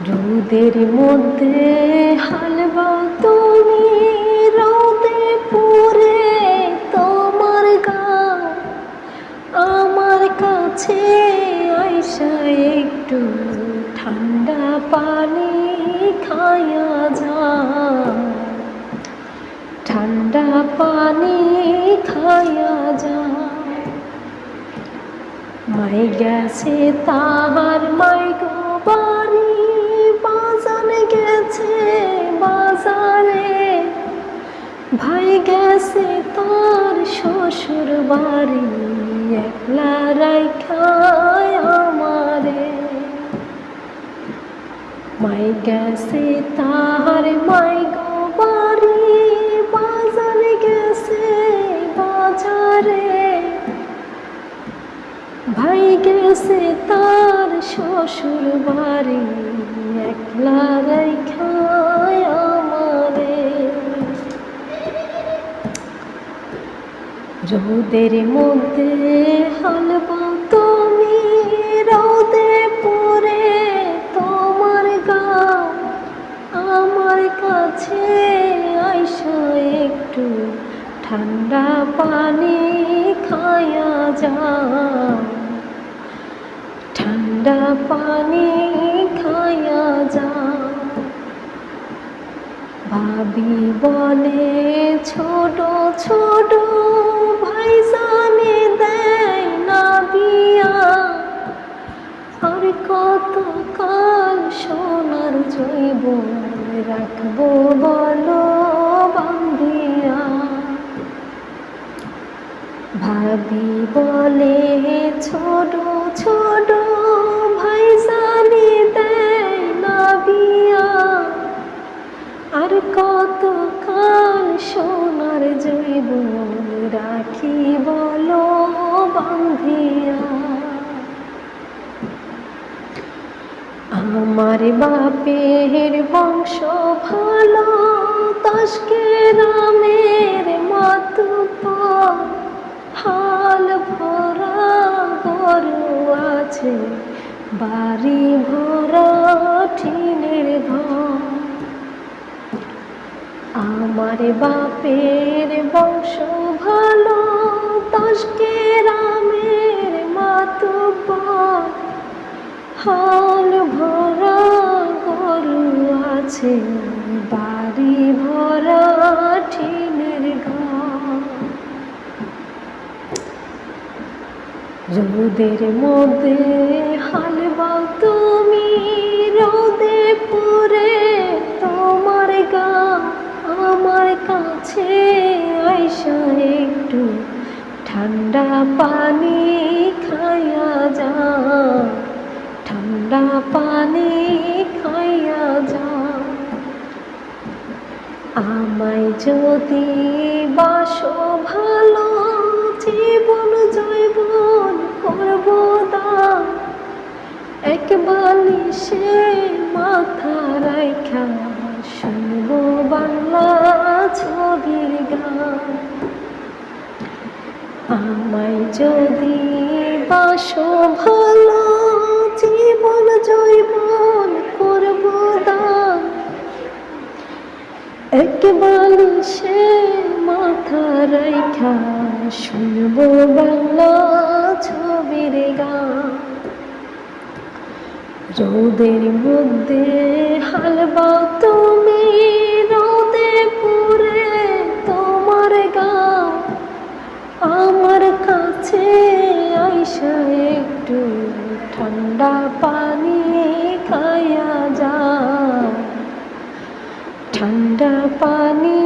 রোদের মধ্যে হালবা তুমি, রোদে পুরে তোমার গান আমার কাছে আইসা একটু ঠান্ডা পানি খায়া যা, ঠান্ডা পানি খায়া যা। মাই গেছে তাহার মাই গো বাড়ি, বাজান গেছে বাজারে, ভাই গেছে তার শ্বশুর বাড়ি, একলা রাইখায় আমারে। মাই গেছে তাহার মাই গো বাড়ি, বাজান গেছে বাজারে, ভাই গেছে তার শ্বশুর বাড়ি, একলা রাইখায় আমারে। রোদের মধ্যে হালবা তুমি, রোদে পুরে তোমার গান আমার কাছে আইসা একটু ঠান্ডা পানি খায়া যা, ঠান্ডা পানি খায়া যা। ভাবি বলে ছোট ছোট ভাইজানে দেয় না বিয়া, আর কত কাল সোনার জৈবন রাখবো বলো বান্ধিয়া। ভাবি বলে ছোট ছোট ভাইজানে দেয় না বিয়া, আর কত কাল সোনার জৈবন রাখি বলো বান্ধিয়া। আমার বাপের বংশ ভালো, তাসকে রামের মাতুব্বর, হাল ভরা গরু আছে, বাড়ি ভরা টিনের ঘর। আমার বাপের বংশ ভালো, তাসকে রামের মাতুব্বর, হাল ভরা গরু আছে, বাড়ি ভরা টিনের ঘর। রোদের মধ্যে হালবা তুমি, রোদে পুরে তোমার গান আমার কাছে আইসা একটু ঠান্ডা পানি খায়া যা, ঠান্ডা পানি খাইয়া যা। আমায় যদি বাসো ভালো, জীবন জৈবন করব দান, এক বালিশে মাথা রাইখা শুনবো বাংলা ছবির গান। আমায় যদি বাসো ভালো, জীবন জৈবন করব দান, এক বালিশে মাথা রাইখা শুনবো বাংলা ছবির গান। রোদের মধ্যে হালবা তুমি, রোদে পুরে তোমার গান আমার কাছে আইসা একটু ঠান্ডা পানি খায়া যা, ঠান্ডা পানি